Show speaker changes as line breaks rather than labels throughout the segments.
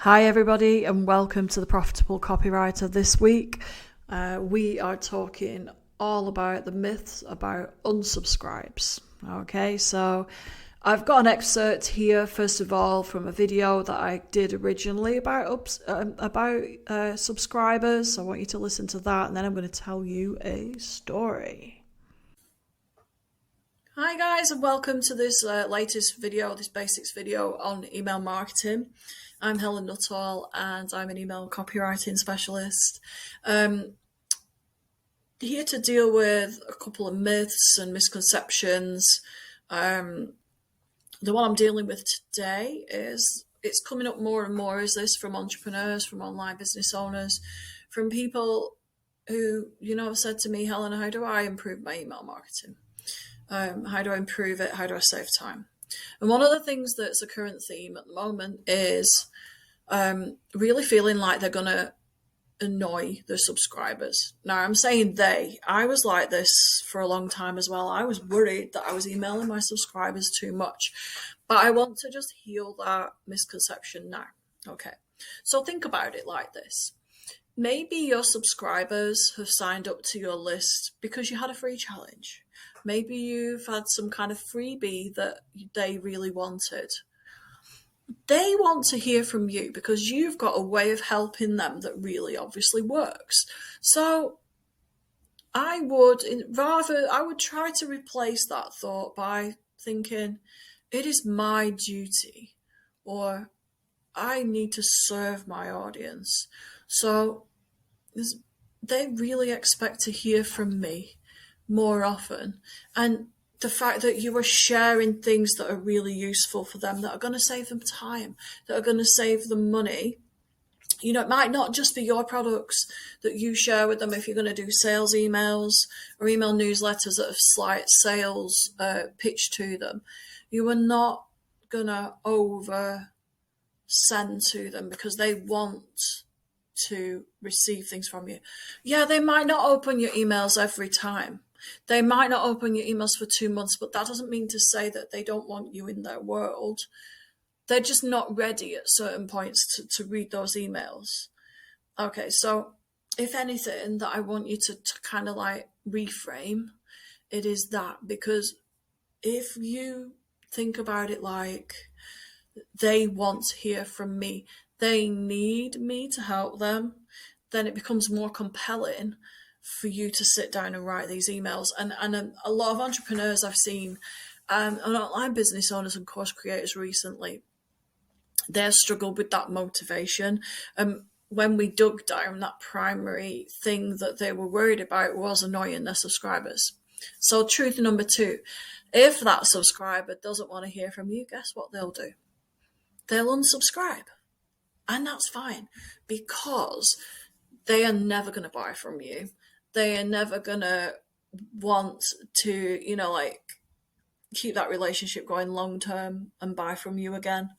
Hi everybody and welcome to the Profitable Copywriter. This week we are talking all about the myths about unsubscribes. Okay, so I've got an excerpt here first of all from a video that I did originally about subscribers. So I want you to listen to that and then I'm going to tell you a story. Hi guys and welcome to this latest video, this basics video on email marketing. I'm Helen Nuttall and I'm an email copywriting specialist. Here to deal with a couple of myths and misconceptions. The one I'm dealing with today is, it's coming up more and more, is this from entrepreneurs, from online business owners, from people who, have said to me, Helen, how do I improve my email marketing? How do I improve it? How do I save time? And one of the things that's a current theme at the moment is really feeling like they're going to annoy their subscribers. Now, I'm saying I was like this for a long time as well. I was worried that I was emailing my subscribers too much, but I want to just heal that misconception now. Okay, so think about it like this. Maybe your subscribers have signed up to your list because you had a free challenge. Maybe you've had some kind of freebie that they really wanted. They want to hear from you because you've got a way of helping them that really obviously works. So I would try to replace that thought by thinking, it is my duty, or I need to serve my audience. So they really expect to hear from me more often. And the fact that you are sharing things that are really useful for them, that are going to save them time, that are going to save them money. It might not just be your products that you share with them if you're going to do sales emails or email newsletters that have slight sales pitch to them. You are not going to over send to them because they want to receive things from you. Yeah, they might not open your emails every time. They might not open your emails for 2 months, but that doesn't mean to say that they don't want you in their world. They're just not ready at certain points to read those emails. Okay, so if anything that I want you to kind of like reframe, it is that, because if you think about it like they want to hear from me, they need me to help them, then it becomes more compelling for you to sit down and write these emails. And a lot of entrepreneurs I've seen, and online business owners and course creators recently, they've struggled with that motivation. When we dug down, that primary thing that they were worried about was annoying their subscribers. So truth number 2, if that subscriber doesn't want to hear from you, guess what they'll do? They'll unsubscribe. And that's fine, because they are never going to buy from you. They are never going to want to, keep that relationship going long term and buy from you again.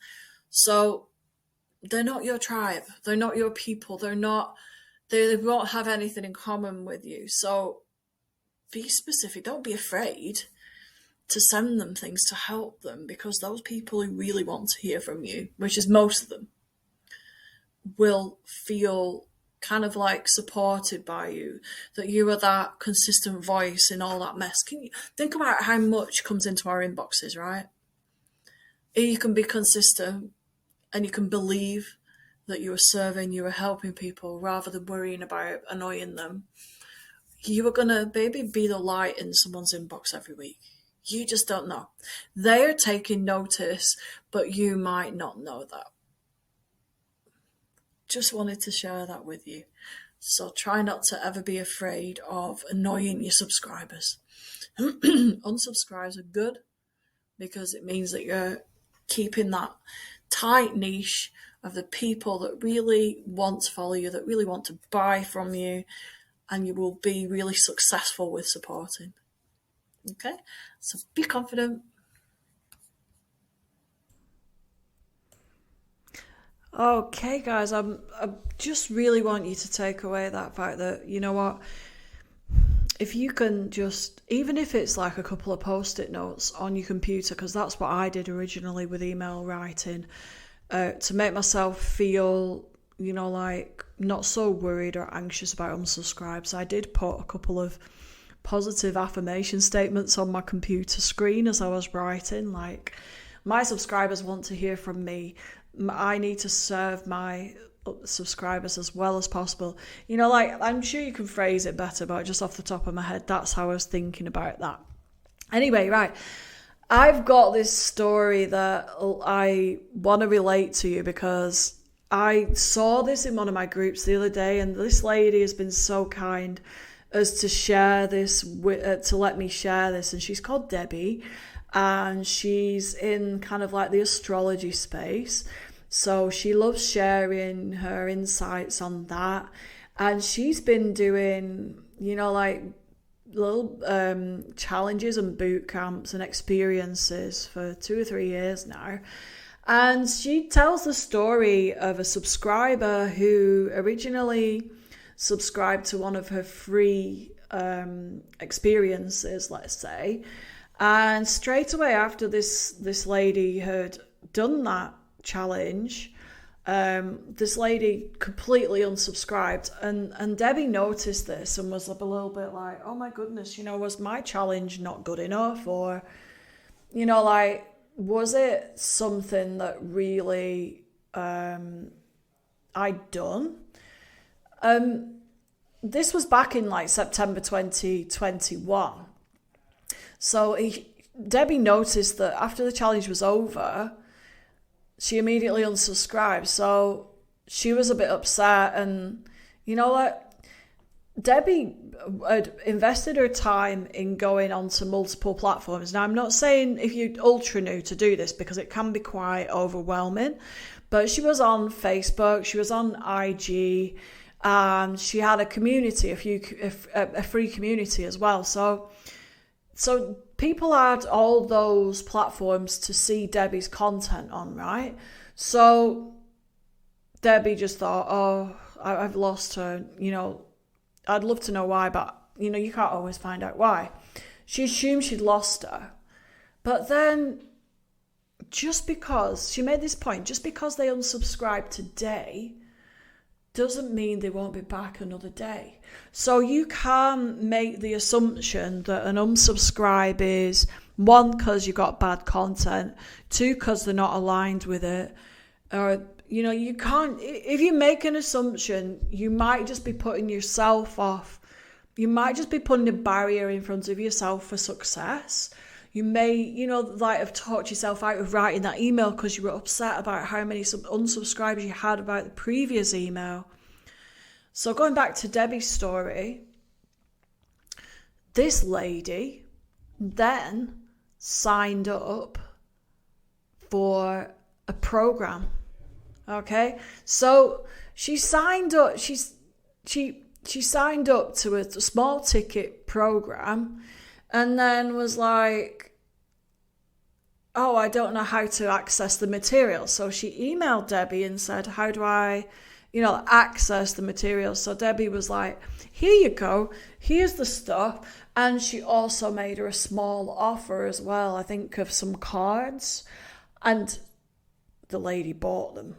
So they're not your tribe. They're not your people. They won't have anything in common with you. So be specific. Don't be afraid to send them things to help them, because those people who really want to hear from you, which is most of them, will feel kind of like supported by you, that you are that consistent voice in all that mess. Can you think about how much comes into our inboxes, right? You can be consistent and you can believe that you are serving, you are helping people rather than worrying about annoying them. You are going to be the light in someone's inbox every week. You just don't know. They are taking notice, but you might not know that. Just wanted to share that with you. So try not to ever be afraid of annoying your subscribers. Unsubscribes are good because it means that you're keeping that tight niche of the people that really want to follow you, that really want to buy from you, and you will be really successful with supporting. Okay, so be confident. Okay, guys, I just really want you to take away that fact that, you know what, if you can just, even if it's like a couple of post-it notes on your computer, because that's what I did originally with email writing, to make myself feel, like not so worried or anxious about unsubscribes, I did put a couple of positive affirmation statements on my computer screen as I was writing, like, my subscribers want to hear from me. I need to serve my subscribers as well as possible. Like, I'm sure you can phrase it better, but just off the top of my head, that's how I was thinking about that. Anyway, right. I've got this story that I want to relate to you because I saw this in one of my groups the other day, and this lady has been so kind as to share this, to let me share this, and she's called Debbie, and she's in kind of like the astrology space, so she loves sharing her insights on that, and she's been doing, like little challenges and boot camps and experiences for 2 or 3 years now. And she tells the story of a subscriber who originally subscribed to one of her free experiences, let's say, and straight away after this lady had done that challenge, this lady completely unsubscribed, and Debbie noticed this and was a little bit like, oh my goodness, was my challenge not good enough, or like, was it something that really I'd done? This was back in like September 2021. So Debbie noticed that after the challenge was over, she immediately unsubscribed. So she was a bit upset, and Debbie had invested her time in going onto multiple platforms. Now, I'm not saying if you're ultra new to do this, because it can be quite overwhelming, but she was on Facebook, she was on IG, and she had a community, a free community as well. So people had all those platforms to see Debbie's content on, right? So Debbie just thought, oh, I've lost her, I'd love to know why, but, you can't always find out why. She assumed she'd lost her. But then, just because, she made this point, just because they unsubscribe today doesn't mean they won't be back another day. So you can make the assumption that an unsubscribe is, 1, because you got bad content, 2, because they're not aligned with it, or you can't, if you make an assumption, you might just be putting yourself off. You might just be putting a barrier in front of yourself for success. You may, like have talked yourself out of writing that email because you were upset about how many unsubscribers you had about the previous email. So going back to Debbie's story, this lady then signed up for a program. Okay, so she signed up. She signed up to a small ticket program, and then was like, "Oh, I don't know how to access the material." So she emailed Debbie and said, "How do I, access the material?" So Debbie was like, "Here you go. Here's the stuff." And she also made her a small offer as well, I think, of some cards, and the lady bought them.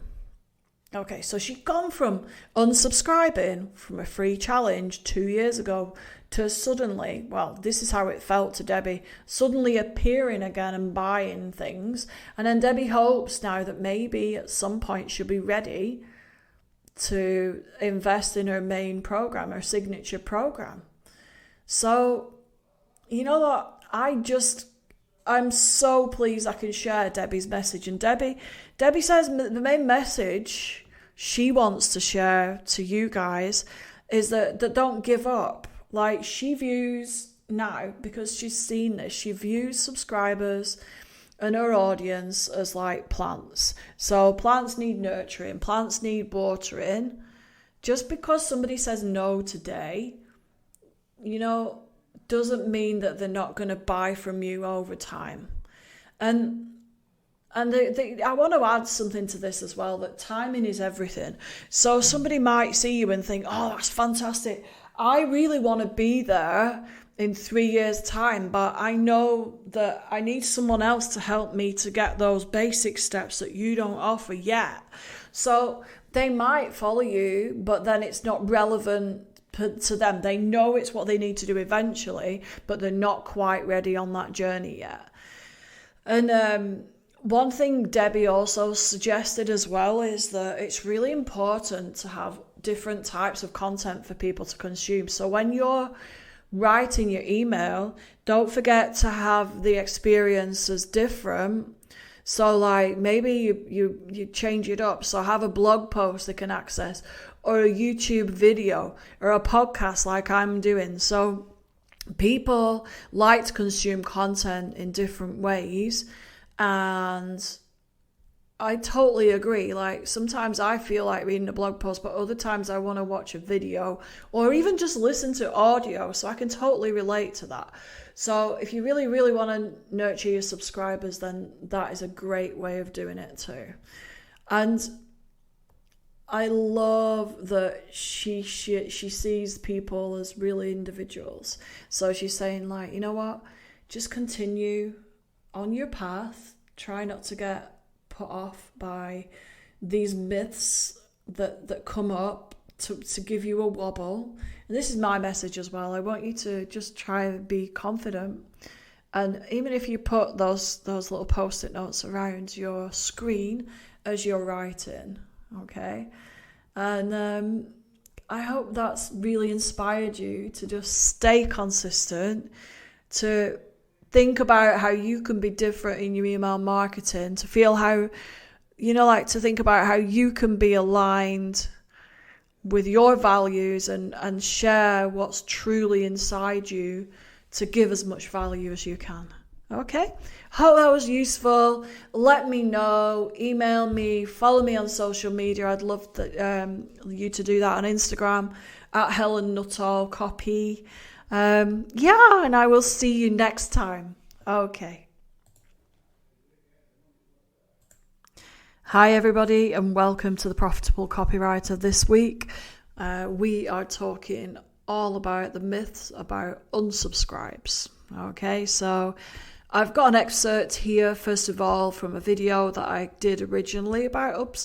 Okay, so she'd gone from unsubscribing from a free challenge 2 years ago to suddenly, well, this is how it felt to Debbie, suddenly appearing again and buying things. And then Debbie hopes now that maybe at some point she'll be ready to invest in her main program, her signature program. So, you know what? I'm so pleased I can share Debbie's message. And Debbie says the main message she wants to share to you guys is that don't give up. Like, she views now, because she's seen this, she views subscribers and her audience as like plants. So plants need nurturing, plants need watering. Just because somebody says no today, doesn't mean that they're not going to buy from you over time. And I want to add something to this as well, that timing is everything. So somebody might see you and think, oh, that's fantastic. I really want to be there in 3 years' time, but I know that I need someone else to help me to get those basic steps that you don't offer yet. So they might follow you, but then it's not relevant to them. They know it's what they need to do eventually, but they're not quite ready on that journey yet. And one thing Debbie also suggested as well is that it's really important to have different types of content for people to consume. So when you're writing your email, don't forget to have the experiences different. So like maybe you change it up. So have a blog post they can access, or a YouTube video, or a podcast like I'm doing. So people like to consume content in different ways, and I totally agree. Like sometimes I feel like reading a blog post, but other times I want to watch a video or even just listen to audio. So I can totally relate to that. So if you really, really want to nurture your subscribers, then that is a great way of doing it too. And I love that she sees people as really individuals. So she's saying like, you know what, just continue on your path. Try not to get put off by these myths that come up to give you a wobble. And this is my message as well. I want you to just try and be confident. And even if you put those little post-it notes around your screen as you're writing, okay? And I hope that's really inspired you to just stay consistent, to think about how you can be different in your email marketing, to feel how, like to think about how you can be aligned with your values and share what's truly inside you to give as much value as you can. Okay? Hope that was useful. Let me know. Email me. Follow me on social media. I'd love you to do that on Instagram at Helen Nuttall Copy. And I will see you next time. Okay. Hi everybody, and welcome to the Profitable Copywriter. This week we are talking all about the myths about unsubscribes. Okay, so I've got an excerpt here, first of all, from a video that I did originally about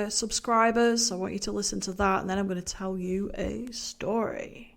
subscribers. So I want you to listen to that, and then I'm going to tell you a story.